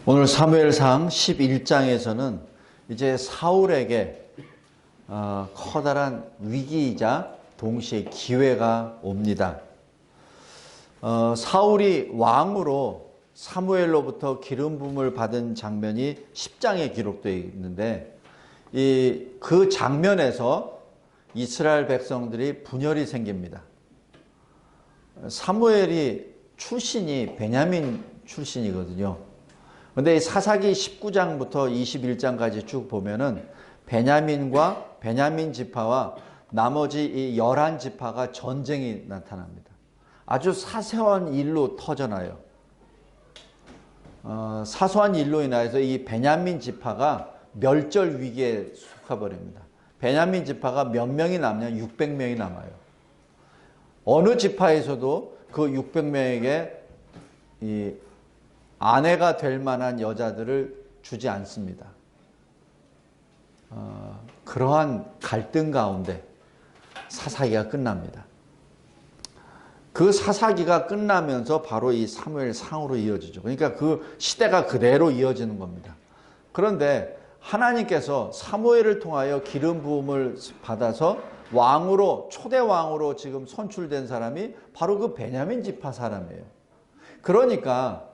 오늘 사무엘상 11장에서는 이제 사울에게 커다란 위기이자 동시에 기회가 옵니다. 사울이 왕으로 사무엘로부터 기름 부음을 받은 장면이 10장에 기록되어 있는데 그 장면에서 이스라엘 백성들이 분열이 생깁니다. 사무엘이 출신이 베냐민 출신이거든요. 그런데 사사기 19장부터 21장까지 쭉 보면은 베냐민과 베냐민 지파와 나머지 이 11지파가 전쟁이 나타납니다. 아주 사소한 일로 터져나요. 사소한 일로 인하여서 이 베냐민 지파가 멸절 위기에 속아버립니다. 베냐민 지파가 몇 명이 남냐? 600명이 남아요. 어느 지파에서도 그 600명에게 이 아내가 될 만한 여자들을 주지 않습니다. 그러한 갈등 가운데 사사기가 끝납니다. 그 사사기가 끝나면서 바로 이 사무엘상으로 이어지죠. 그러니까 그 시대가 그대로 이어지는 겁니다. 그런데 하나님께서 사무엘을 통하여 기름 부음을 받아서 왕으로, 초대 왕으로 지금 선출된 사람이 바로 그 베냐민 지파 사람이에요. 그러니까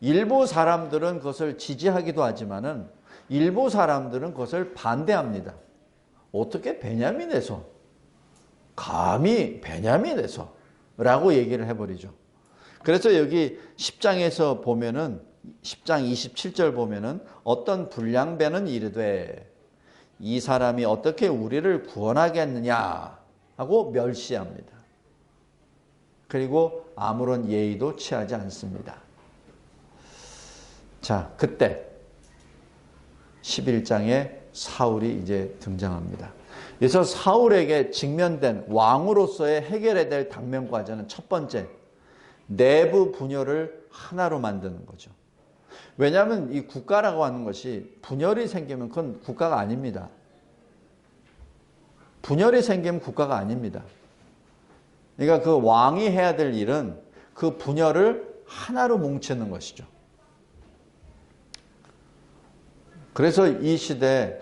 일부 사람들은 그것을 지지하기도 하지만은 일부 사람들은 그것을 반대합니다. 어떻게 베냐민에서, 감히 베냐민에서 라고 얘기를 해버리죠. 그래서 여기 10장에서 보면은 10장 27절 보면은 어떤 불량배는 이르되 이 사람이 어떻게 우리를 구원하겠느냐 하고 멸시합니다. 그리고 아무런 예의도 취하지 않습니다. 자, 그때 11장에 사울이 이제 등장합니다. 그래서 사울에게 직면된 왕으로서의 해결해야 될 당면 과제는 첫 번째, 내부 분열을 하나로 만드는 거죠. 왜냐하면 이 국가라고 하는 것이 분열이 생기면 그건 국가가 아닙니다. 분열이 생기면 국가가 아닙니다. 그러니까 그 왕이 해야 될 일은 그 분열을 하나로 뭉치는 것이죠. 그래서 이 시대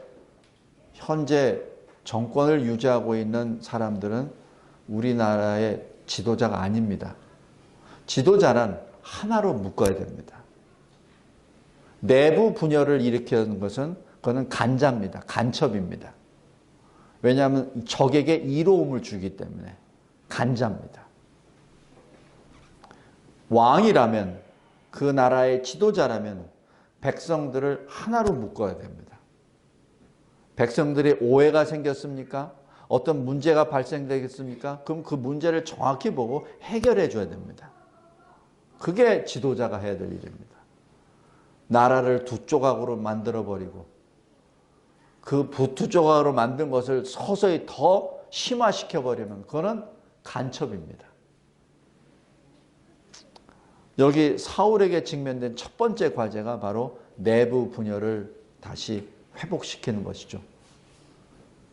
현재 정권을 유지하고 있는 사람들은 우리나라의 지도자가 아닙니다. 지도자는 하나로 묶어야 됩니다. 내부 분열을 일으키는 것은 그거는 간자입니다. 간첩입니다. 왜냐하면 적에게 이로움을 주기 때문에 간자입니다. 왕이라면, 그 나라의 지도자라면 백성들을 하나로 묶어야 됩니다. 백성들의 오해가 생겼습니까? 어떤 문제가 발생되겠습니까? 그럼 그 문제를 정확히 보고 해결해 줘야 됩니다. 그게 지도자가 해야 될 일입니다. 나라를 두 조각으로 만들어버리고 그 두 조각으로 만든 것을 서서히 더 심화시켜버리면 그거는 간첩입니다. 여기 사울에게 직면된 첫 번째 과제가 바로 내부 분열을 다시 회복시키는 것이죠.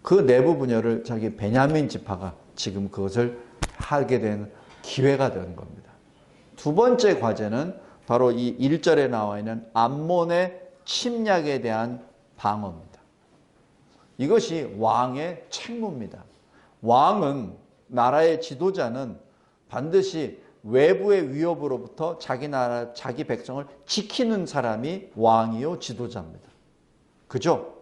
그 내부 분열을 자기 베냐민 지파가 지금 그것을 하게 된 기회가 되는 겁니다. 두 번째 과제는 바로 이 1절에 나와 있는 암몬의 침략에 대한 방어입니다. 이것이 왕의 책무입니다. 왕은, 나라의 지도자는 반드시 외부의 위협으로부터 자기 나라, 자기 백성을 지키는 사람이 왕이요 지도자입니다. 그죠?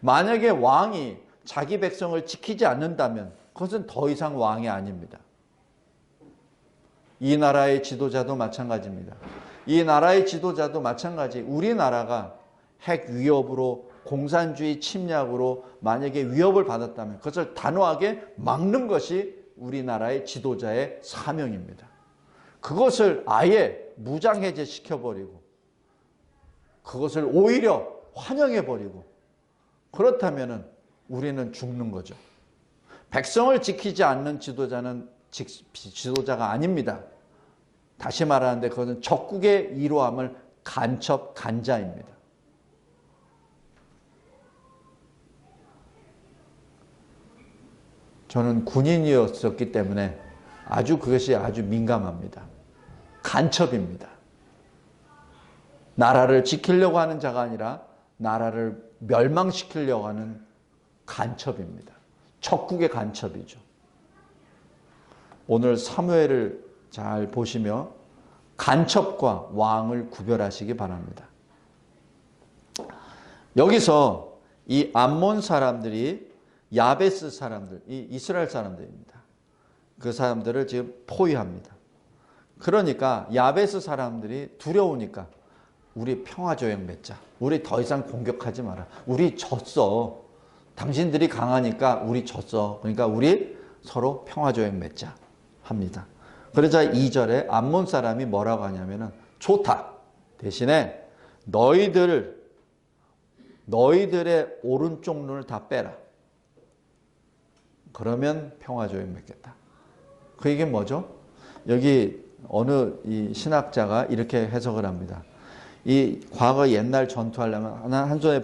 만약에 왕이 자기 백성을 지키지 않는다면 그것은 더 이상 왕이 아닙니다. 이 나라의 지도자도 마찬가지입니다. 이 나라의 지도자도 마찬가지. 우리나라가 핵 위협으로, 공산주의 침략으로 만약에 위협을 받았다면 그것을 단호하게 막는 것이 우리나라의 지도자의 사명입니다. 그것을 아예 무장해제시켜버리고 그것을 오히려 환영해버리고 그렇다면 우리는 죽는 거죠. 백성을 지키지 않는 지도자는 지도자가 아닙니다. 다시 말하는데 그것은 적국의 이로함을 간첩, 간자입니다. 저는 군인이었기 때문에 그것이 아주 민감합니다. 간첩입니다. 나라를 지키려고 하는 자가 아니라 나라를 멸망시키려고 하는 간첩입니다. 적국의 간첩이죠. 오늘 사무엘을 잘 보시며 간첩과 왕을 구별하시기 바랍니다. 여기서 이 암몬 사람들이 야베스 사람들, 이 이스라엘 사람들입니다. 그 사람들을 지금 포위합니다. 그러니까 야베스 사람들이 두려우니까 우리 평화조약 맺자. 우리 더 이상 공격하지 마라. 우리 졌어. 당신들이 강하니까 우리 졌어. 그러니까 우리 서로 평화조약 맺자 합니다. 그러자 2절에 암몬 사람이 뭐라고 하냐면은 좋다. 대신에 너희들의 오른쪽 눈을 다 빼라. 그러면 평화조약 맺겠다. 그 얘기는 뭐죠? 여기 어느 이 신학자가 이렇게 해석을 합니다. 이 과거 옛날 전투하려면 한 손에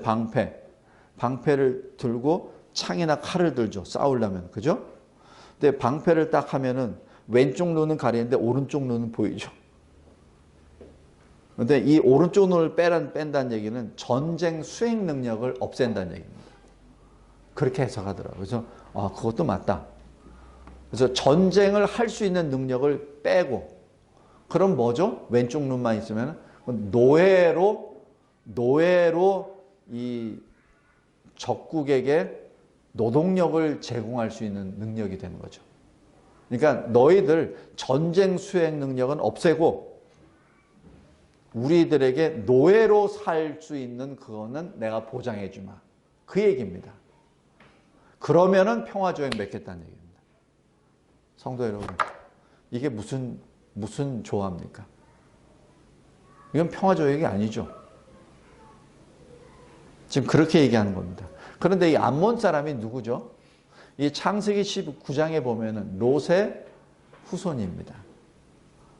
방패를 들고 창이나 칼을 들죠. 싸우려면. 그죠? 근데 방패를 딱 하면은 왼쪽 눈은 가리는데 오른쪽 눈은 보이죠. 근데 이 오른쪽 눈을 뺀다는 얘기는 전쟁 수행 능력을 없앤다는 얘기입니다. 그렇게 해석하더라고요. 그래서 그것도 맞다. 그래서 전쟁을 할 수 있는 능력을 빼고, 그럼 뭐죠? 왼쪽 눈만 있으면 노예로 이 적국에게 노동력을 제공할 수 있는 능력이 되는 거죠. 그러니까 너희들 전쟁 수행 능력은 없애고 우리들에게 노예로 살 수 있는 그거는 내가 보장해 주마. 그 얘기입니다. 그러면은 평화조약 맺겠다는 얘기입니다. 성도 여러분, 이게 무슨 조합입니까? 이건 평화조약이 아니죠. 지금 그렇게 얘기하는 겁니다. 그런데 이 암몬 사람이 누구죠? 이 창세기 19장에 보면은 롯의 후손입니다.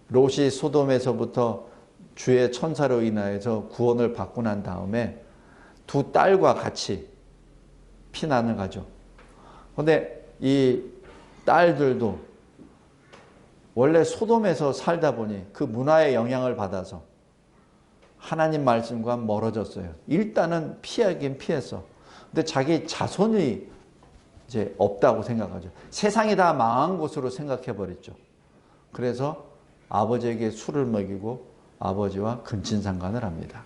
롯이 소돔에서부터 주의 천사로 인하여서 구원을 받고 난 다음에 두 딸과 같이 피난을 가죠. 그런데 이 딸들도 원래 소돔에서 살다 보니 그 문화의 영향을 받아서 하나님 말씀과 멀어졌어요. 일단은 피하긴 피했어. 근데 자기 자손이 이제 없다고 생각하죠. 세상이 다 망한 것으로 생각해 버렸죠. 그래서 아버지에게 술을 먹이고 아버지와 근친상간을 합니다.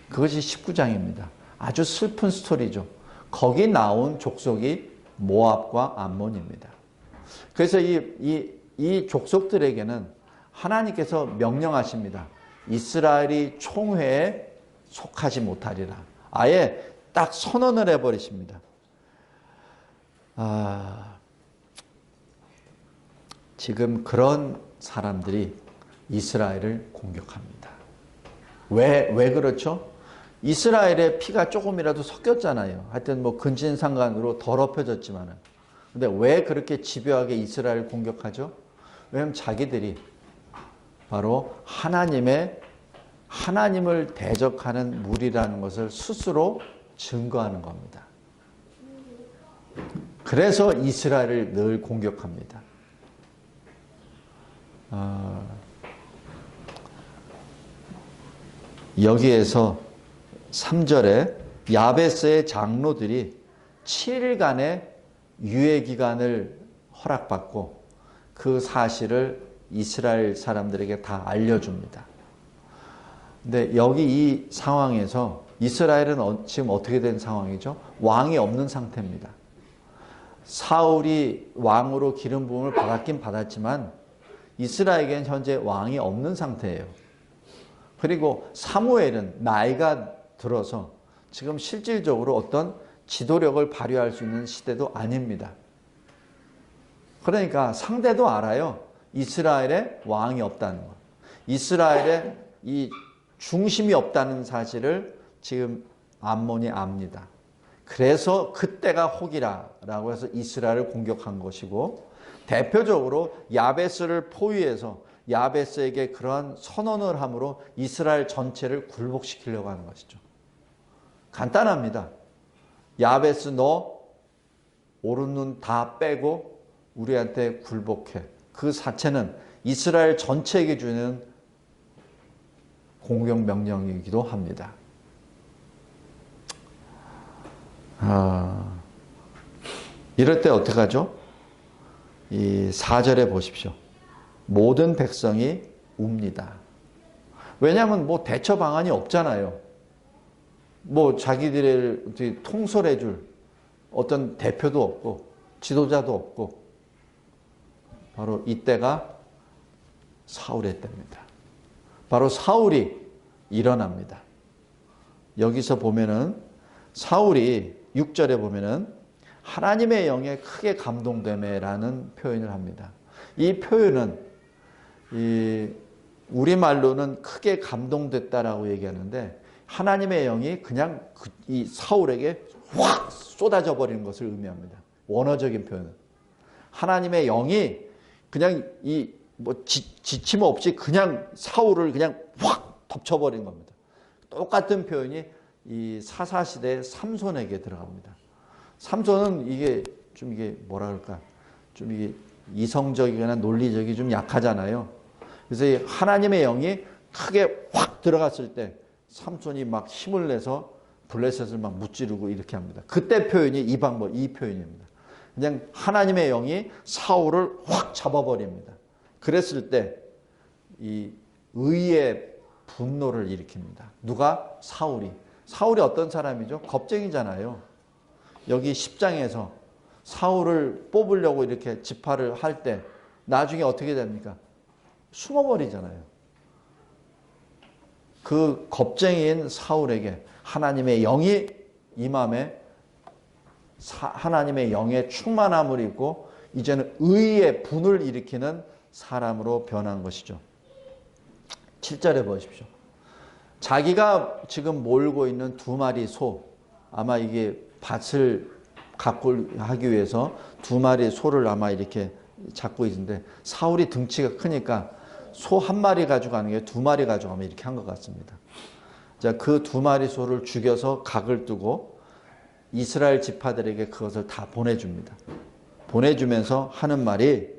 그것이 19장입니다. 아주 슬픈 스토리죠. 거기 나온 족속이 모압과 암몬입니다. 그래서 이 족속들에게는 하나님께서 명령하십니다. 이스라엘이 총회에 속하지 못하리라. 아예 딱 선언을 해버리십니다. 지금 그런 사람들이 이스라엘을 공격합니다. 왜 그렇죠? 이스라엘의 피가 조금이라도 섞였잖아요. 하여튼 뭐 근친상간으로 더럽혀졌지만은. 근데 왜 그렇게 집요하게 이스라엘을 공격하죠? 왜냐하면 자기들이 바로 하나님을 대적하는 무리라는 것을 스스로 증거하는 겁니다. 그래서 이스라엘을 늘 공격합니다. 여기에서 3절에 야베스의 장로들이 7일간의 유예기간을 허락받고 그 사실을 이스라엘 사람들에게 다 알려줍니다. 근데 여기 이 상황에서 이스라엘은 지금 어떻게 된 상황이죠? 왕이 없는 상태입니다. 사울이 왕으로 기름 부음을 받았긴 받았지만 이스라엘에게는 현재 왕이 없는 상태예요. 그리고 사무엘은 나이가 들어서 지금 실질적으로 어떤 지도력을 발휘할 수 있는 시대도 아닙니다. 그러니까 상대도 알아요. 이스라엘에 왕이 없다는 것. 이스라엘에 이 중심이 없다는 사실을 지금 암몬이 압니다. 그래서 그때가 혹이라라고 해서 이스라엘을 공격한 것이고, 대표적으로 야베스를 포위해서 야베스에게 그러한 선언을 함으로 이스라엘 전체를 굴복시키려고 하는 것이죠. 간단합니다. 야베스 너 오른 눈 다 빼고 우리한테 굴복해. 그 자체는 이스라엘 전체에게 주는 공격 명령이기도 합니다. 이럴 때 어떻게 하죠? 이 4절에 보십시오. 모든 백성이 웁니다. 왜냐하면 뭐 대처 방안이 없잖아요. 뭐 자기들을 통솔해 줄 어떤 대표도 없고 지도자도 없고 바로 이때가 사울의 때입니다. 바로 사울이 일어납니다. 여기서 보면은 사울이 6절에 보면은 하나님의 영에 크게 감동되매라는 표현을 합니다. 이 표현은 우리말로는 크게 감동됐다라고 얘기하는데 하나님의 영이 그냥 이 사울에게 확 쏟아져 버리는 것을 의미합니다. 원어적인 표현은 하나님의 영이 그냥 지침 없이 그냥 사울을 그냥 확 덮쳐버린 겁니다. 똑같은 표현이 이 사사시대 삼손에게 들어갑니다. 삼손은 이게 뭐라 그럴까? 좀 이게 이성적이거나 논리적이 좀 약하잖아요. 그래서 이 하나님의 영이 크게 확 들어갔을 때 삼손이 막 힘을 내서 블레셋을 막 무찌르고 이렇게 합니다. 그때 표현이 이 표현입니다. 그냥 하나님의 영이 사울을 확 잡아버립니다. 그랬을 때 이 의의 분노를 일으킵니다. 누가? 사울이. 사울이 어떤 사람이죠? 겁쟁이잖아요. 여기 10장에서 사울을 뽑으려고 이렇게 지파를 할 때 나중에 어떻게 됩니까? 숨어버리잖아요. 그 겁쟁이인 사울에게 하나님의 영이 임함에 하나님의 영의 충만함을 입고 이제는 의의 분을 일으키는 사람으로 변한 것이죠. 7절에 보십시오. 자기가 지금 몰고 있는 2마리 소, 아마 이게 밭을 갖고 하기 위해서 2마리 소를 아마 이렇게 잡고 있는데 사울이 등치가 크니까 소 1마리 가져가는 게 2마리 가져가면 이렇게 한 것 같습니다. 자, 그 2마리 소를 죽여서 각을 두고 이스라엘 지파들에게 그것을 다 보내줍니다. 보내주면서 하는 말이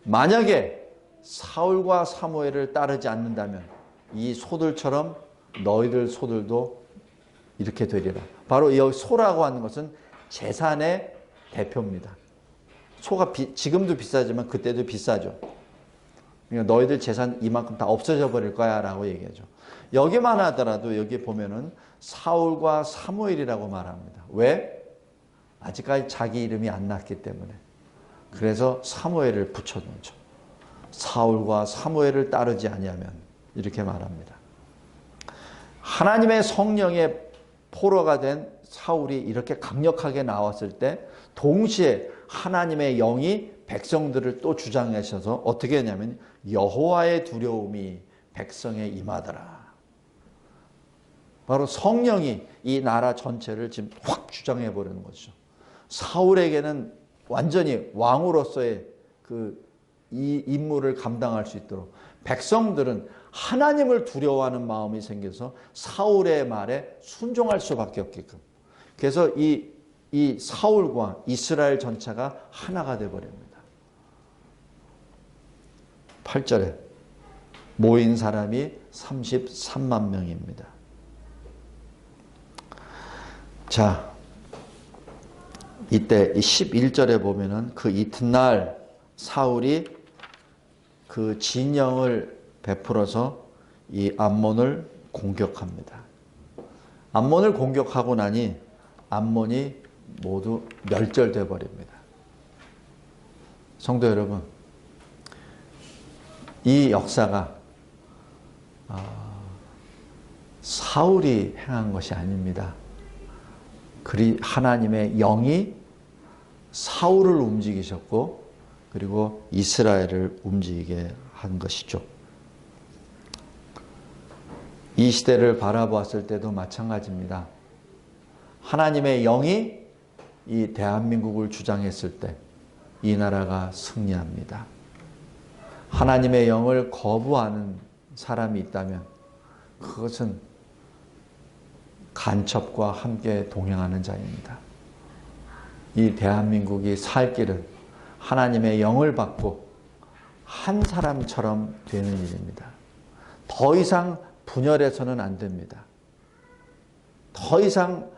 만약에 사울과 사무엘을 따르지 않는다면 이 소들처럼 너희들 소들도 이렇게 되리라. 바로 여기 소라고 하는 것은 재산의 대표입니다. 소가 지금도 비싸지만 그때도 비싸죠. 그러니까 너희들 재산 이만큼 다 없어져 버릴 거야 라고 얘기하죠. 여기만 하더라도 여기 보면은 사울과 사무엘이라고 말합니다. 왜? 아직까지 자기 이름이 안 났기 때문에. 그래서 사무엘을 붙여놓죠. 사울과 사무엘을 따르지 아니하면 이렇게 말합니다. 하나님의 성령의 포로가 된 사울이 이렇게 강력하게 나왔을 때 동시에 하나님의 영이 백성들을 또 주장하셔서 어떻게 했냐면 여호와의 두려움이 백성에 임하더라. 바로 성령이 이 나라 전체를 지금 확 주장해 버리는 것이죠. 사울에게는 완전히 왕으로서의 이 임무를 감당할 수 있도록 백성들은 하나님을 두려워하는 마음이 생겨서 사울의 말에 순종할 수밖에 없게끔. 그래서 이 사울과 이스라엘 전체가 하나가 되어버립니다. 8절에 모인 사람이 33만 명입니다. 자, 이때 11절에 보면은 그 이튿날 사울이 그 진영을 베풀어서 이 암몬을 공격합니다. 암몬을 공격하고 나니 암몬이 모두 멸절돼 버립니다. 성도 여러분, 이 역사가 사울이 행한 것이 아닙니다. 하나님의 영이 사울을 움직이셨고 그리고 이스라엘을 움직이게 한 것이죠. 이 시대를 바라보았을 때도 마찬가지입니다. 하나님의 영이 이 대한민국을 주장했을 때 이 나라가 승리합니다. 하나님의 영을 거부하는 사람이 있다면 그것은 간첩과 함께 동행하는 자입니다. 이 대한민국이 살 길은 하나님의 영을 받고 한 사람처럼 되는 일입니다. 더 이상 분열해서는 안 됩니다. 더 이상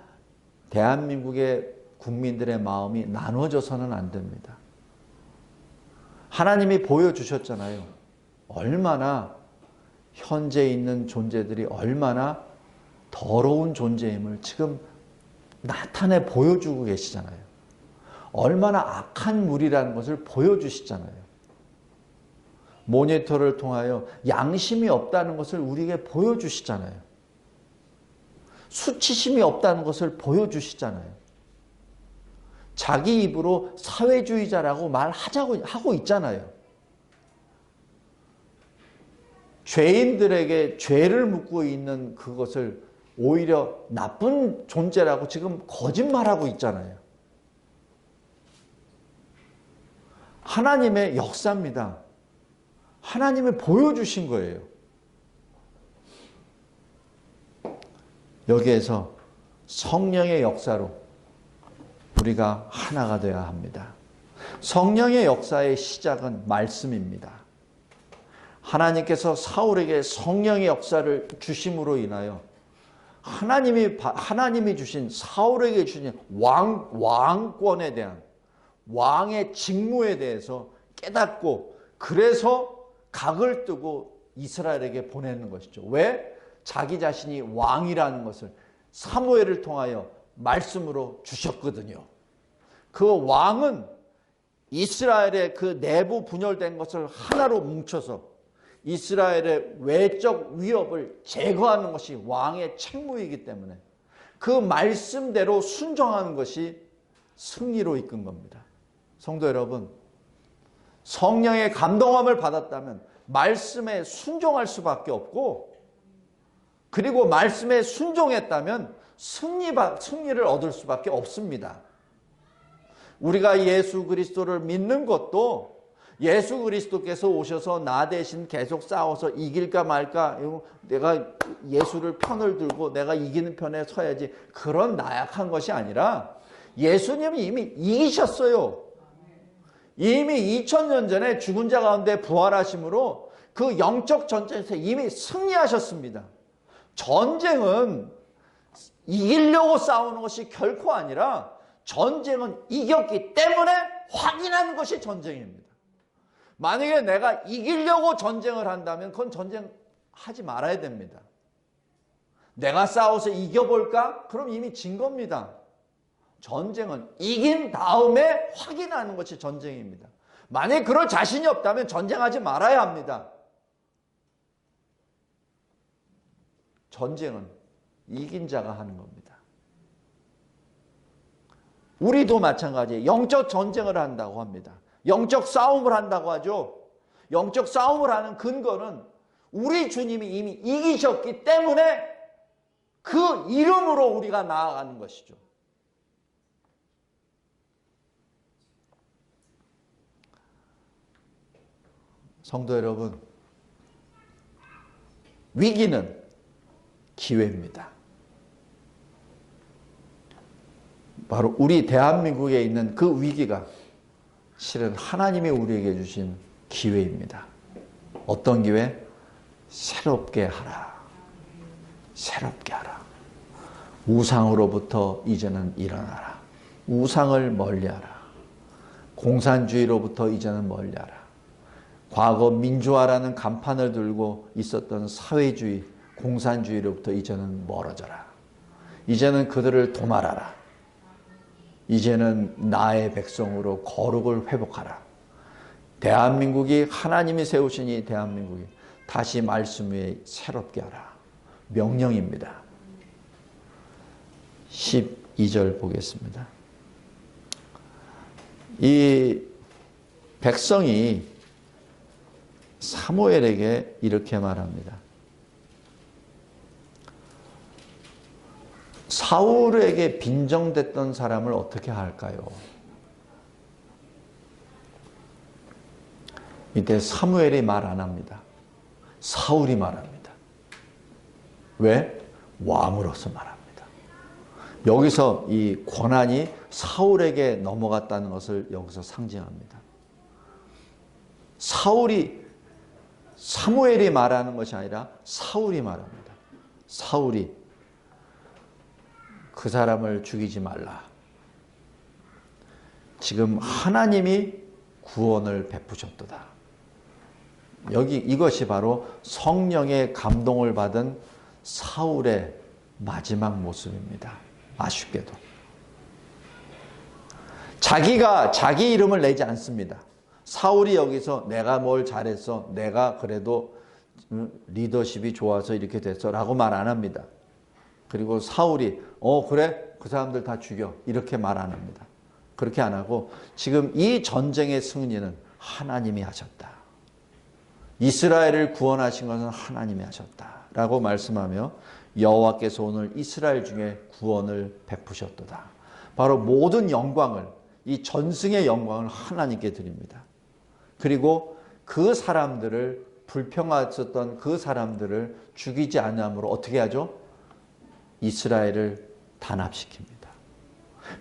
대한민국의 국민들의 마음이 나눠져서는 안 됩니다. 하나님이 보여주셨잖아요. 얼마나 현재 있는 존재들이 얼마나 더러운 존재임을 지금 나타내 보여주고 계시잖아요. 얼마나 악한 물이라는 것을 보여주시잖아요. 모니터를 통하여 양심이 없다는 것을 우리에게 보여주시잖아요. 수치심이 없다는 것을 보여주시잖아요. 자기 입으로 사회주의자라고 말하자고 하고 있잖아요. 죄인들에게 죄를 묻고 있는 그것을 오히려 나쁜 존재라고 지금 거짓말하고 있잖아요. 하나님의 역사입니다. 하나님이 보여주신 거예요. 여기에서 성령의 역사로 우리가 하나가 되어야 합니다. 성령의 역사의 시작은 말씀입니다. 하나님께서 사울에게 성령의 역사를 주심으로 인하여 하나님이 주신 사울에게 주신 왕권에 대한 왕의 직무에 대해서 깨닫고 그래서 각을 뜨고 이스라엘에게 보내는 것이죠. 왜? 자기 자신이 왕이라는 것을 사무엘을 통하여 말씀으로 주셨거든요. 그 왕은 이스라엘의 그 내부 분열된 것을 하나로 뭉쳐서 이스라엘의 외적 위협을 제거하는 것이 왕의 책무이기 때문에 그 말씀대로 순종하는 것이 승리로 이끈 겁니다. 성도 여러분, 성령의 감동함을 받았다면 말씀에 순종할 수밖에 없고 그리고 말씀에 순종했다면 승리를 얻을 수밖에 없습니다. 우리가 예수 그리스도를 믿는 것도 예수 그리스도께서 오셔서 나 대신 계속 싸워서 이길까 말까, 내가 예수를 편을 들고 내가 이기는 편에 서야지, 그런 나약한 것이 아니라 예수님이 이미 이기셨어요. 이미 2000년 전에 죽은 자 가운데 부활하심으로 그 영적 전쟁에서 이미 승리하셨습니다. 전쟁은 이기려고 싸우는 것이 결코 아니라 전쟁은 이겼기 때문에 확인하는 것이 전쟁입니다. 만약에 내가 이기려고 전쟁을 한다면 그건 전쟁하지 말아야 됩니다. 내가 싸워서 이겨볼까? 그럼 이미 진 겁니다. 전쟁은 이긴 다음에 확인하는 것이 전쟁입니다. 만약에 그럴 자신이 없다면 전쟁하지 말아야 합니다. 전쟁은 이긴 자가 하는 겁니다. 우리도 마찬가지예요. 영적 전쟁을 한다고 합니다. 영적 싸움을 한다고 하죠. 영적 싸움을 하는 근거는 우리 주님이 이미 이기셨기 때문에 그 이름으로 우리가 나아가는 것이죠. 성도 여러분, 위기는 기회입니다. 바로 우리 대한민국에 있는 그 위기가 실은 하나님이 우리에게 주신 기회입니다. 어떤 기회? 새롭게 하라. 새롭게 하라. 우상으로부터 이제는 일어나라. 우상을 멀리하라. 공산주의로부터 이제는 멀리하라. 과거 민주화라는 간판을 들고 있었던 사회주의, 공산주의로부터 이제는 멀어져라. 이제는 그들을 도말하라. 이제는 나의 백성으로 거룩을 회복하라. 대한민국이 하나님이 세우신 이 대한민국이 다시 말씀 위에 새롭게 하라. 명령입니다. 12절 보겠습니다. 이 백성이 사무엘에게 이렇게 말합니다. 사울에게 빈정댔던 사람을 어떻게 할까요? 이때 사무엘이 말 안 합니다. 사울이 말합니다. 왜? 왕으로서 말합니다. 여기서 이 권한이 사울에게 넘어갔다는 것을 여기서 상징합니다. 사울이 사무엘이 말하는 것이 아니라 사울이 말합니다. 사울이 그 사람을 죽이지 말라. 지금 하나님이 구원을 베푸셨도다. 여기 이것이 바로 성령의 감동을 받은 사울의 마지막 모습입니다. 아쉽게도. 자기가 자기 이름을 내지 않습니다. 사울이 여기서 내가 뭘 잘했어, 내가 그래도 리더십이 좋아서 이렇게 됐어 라고 말 안 합니다. 그리고 사울이 그래 그 사람들 다 죽여 이렇게 말 안 합니다. 그렇게 안 하고 지금 이 전쟁의 승리는 하나님이 하셨다. 이스라엘을 구원하신 것은 하나님이 하셨다 라고 말씀하며 여호와께서 오늘 이스라엘 중에 구원을 베푸셨도다. 바로 모든 영광을, 이 전승의 영광을 하나님께 드립니다. 그리고 그 사람들을, 불평하셨던 그 사람들을 죽이지 않음으로 어떻게 하죠? 이스라엘을 단합시킵니다.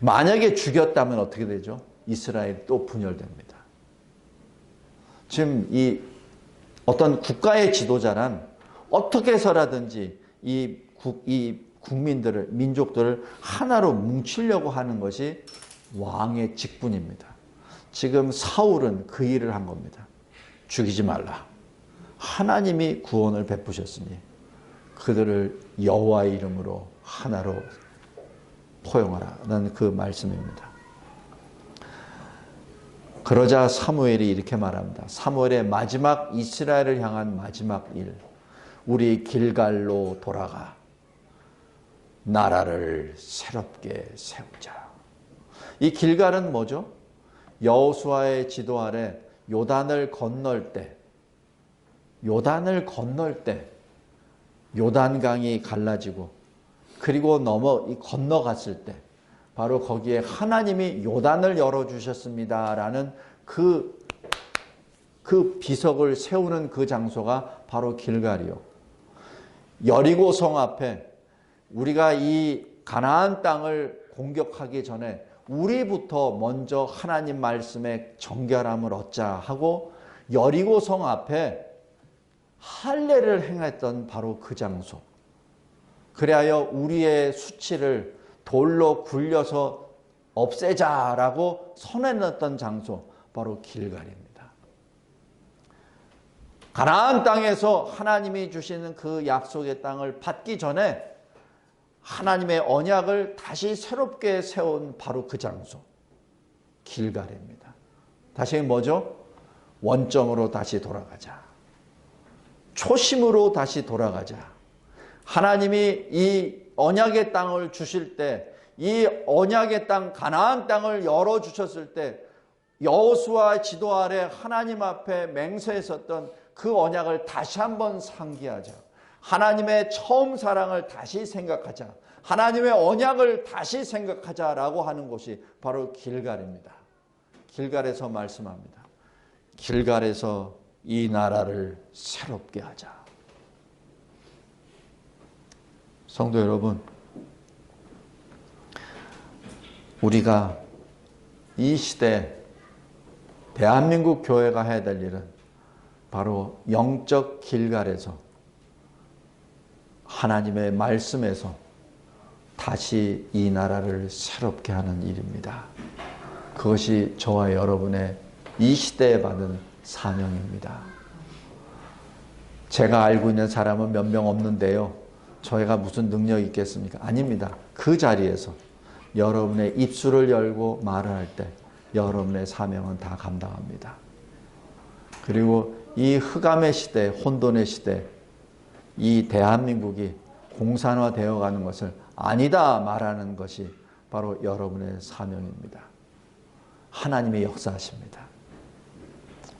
만약에 죽였다면 어떻게 되죠? 이스라엘이 또 분열됩니다. 지금 이 어떤 국가의 지도자란 어떻게 해서라든지 이 국민들을, 민족들을 하나로 뭉치려고 하는 것이 왕의 직분입니다. 지금 사울은 그 일을 한 겁니다. 죽이지 말라. 하나님이 구원을 베푸셨으니 그들을 여호와의 이름으로 하나로 포용하라 라는 그 말씀입니다. 그러자 사무엘이 이렇게 말합니다. 사무엘의 마지막, 이스라엘을 향한 마지막 일. 우리 길갈로 돌아가 나라를 새롭게 세우자. 이 길갈은 뭐죠? 여호수아의 지도 아래 요단을 건널 때 요단강이 갈라지고 그리고 건너갔을 때 바로 거기에 하나님이 요단을 열어주셨습니다라는 그 비석을 세우는 그 장소가 바로 길갈이요. 여리고성 앞에 우리가 이 가나안 땅을 공격하기 전에 우리부터 먼저 하나님 말씀에 정결함을 얻자 하고 여리고성 앞에 할례를 행했던 바로 그 장소. 그리하여 우리의 수치를 돌로 굴려서 없애자라고 선언했던 장소, 바로 길갈입니다. 가나안 땅에서 하나님이 주시는 그 약속의 땅을 받기 전에 하나님의 언약을 다시 새롭게 세운 바로 그 장소, 길갈입니다. 다시 뭐죠? 원점으로 다시 돌아가자. 초심으로 다시 돌아가자. 하나님이 이 언약의 땅을 주실 때, 이 언약의 땅, 가나안 땅을 열어주셨을 때 여호수아 지도 아래 하나님 앞에 맹세했었던 그 언약을 다시 한번 상기하자. 하나님의 처음 사랑을 다시 생각하자. 하나님의 언약을 다시 생각하자라고 하는 곳이 바로 길갈입니다. 길갈에서 말씀합니다. 길갈에서 이 나라를 새롭게 하자. 성도 여러분, 우리가 이 시대 대한민국 교회가 해야 될 일은 바로 영적 길갈에서 하나님의 말씀에서 다시 이 나라를 새롭게 하는 일입니다. 그것이 저와 여러분의 이 시대에 받은 사명입니다. 제가 알고 있는 사람은 몇 명 없는데요. 저희가 무슨 능력이 있겠습니까? 아닙니다. 그 자리에서 여러분의 입술을 열고 말을 할 때 여러분의 사명은 다 감당합니다. 그리고 이 흑암의 시대, 혼돈의 시대, 이 대한민국이 공산화되어 가는 것을 아니다 말하는 것이 바로 여러분의 사명입니다. 하나님의 역사하십니다.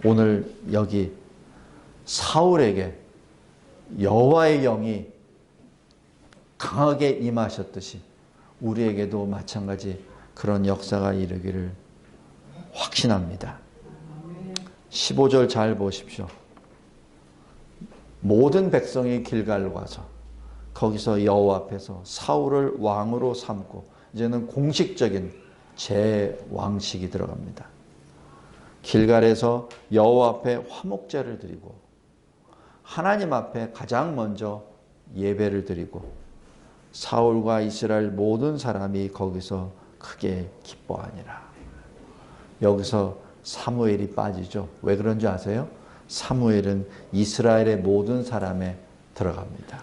오늘 여기 사울에게 여호와의 영이 강하게 임하셨듯이 우리에게도 마찬가지 그런 역사가 이르기를 확신합니다. 15절 잘 보십시오. 모든 백성이 길갈로 가서 거기서 여호와 앞에서 사울을 왕으로 삼고 이제는 공식적인 재왕식이 들어갑니다. 길갈에서 여호와 앞에 화목제를 드리고 하나님 앞에 가장 먼저 예배를 드리고 사울과 이스라엘 모든 사람이 거기서 크게 기뻐하니라. 여기서 사무엘이 빠지죠. 왜 그런 줄 아세요? 사무엘은 이스라엘의 모든 사람에 들어갑니다.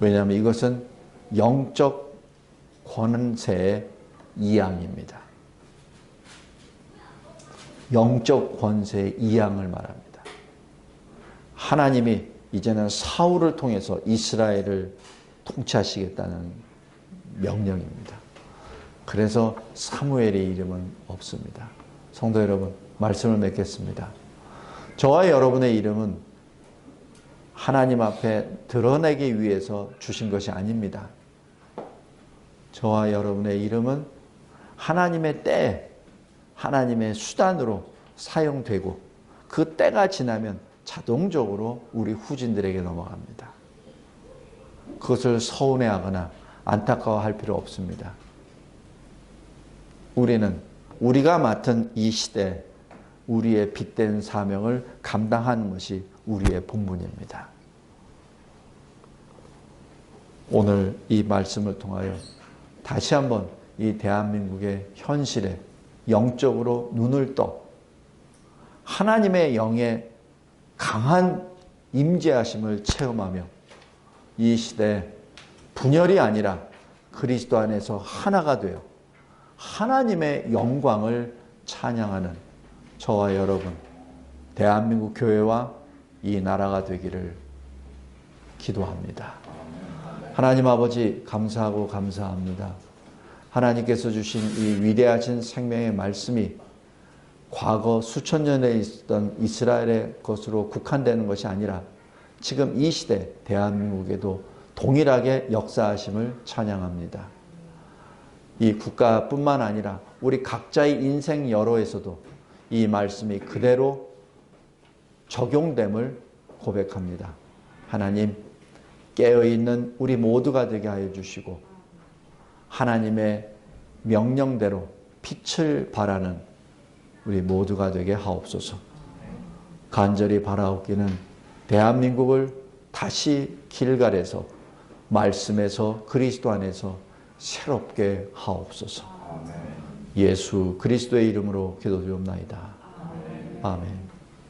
왜냐하면 이것은 영적 권세의 이양입니다. 영적 권세의 이양을 말합니다. 하나님이 이제는 사울을 통해서 이스라엘을 통치하시겠다는 명령입니다. 그래서 사무엘의 이름은 없습니다. 성도 여러분, 말씀을 맺겠습니다. 저와 여러분의 이름은 하나님 앞에 드러내기 위해서 주신 것이 아닙니다. 저와 여러분의 이름은 하나님의 때, 하나님의 수단으로 사용되고 그 때가 지나면 자동적으로 우리 후진들에게 넘어갑니다. 그것을 서운해하거나 안타까워할 필요 없습니다. 우리는 우리가 맡은 이 시대 우리의 빗댄 사명을 감당하는 것이 우리의 본분입니다. 오늘 이 말씀을 통하여 다시 한번 이 대한민국의 현실에 영적으로 눈을 떠 하나님의 영의 강한 임재하심을 체험하며 이 시대 분열이 아니라 그리스도 안에서 하나가 되어 하나님의 영광을 찬양하는 저와 여러분, 대한민국 교회와 이 나라가 되기를 기도합니다. 하나님 아버지 감사하고 감사합니다. 하나님께서 주신 이 위대하신 생명의 말씀이 과거 수천 년에 있었던 이스라엘의 것으로 국한되는 것이 아니라 지금 이 시대 대한민국에도 동일하게 역사하심을 찬양합니다. 이 국가뿐만 아니라 우리 각자의 인생 여로에서도 이 말씀이 그대로 적용됨을 고백합니다. 하나님, 깨어있는 우리 모두가 되게 하여 주시고 하나님의 명령대로 빛을 발하는 우리 모두가 되게 하옵소서. 간절히 바라옵기는 대한민국을 다시 길갈에서 말씀에서 그리스도 안에서 새롭게 하옵소서. 예수 그리스도의 이름으로 기도드리옵나이다. 아멘.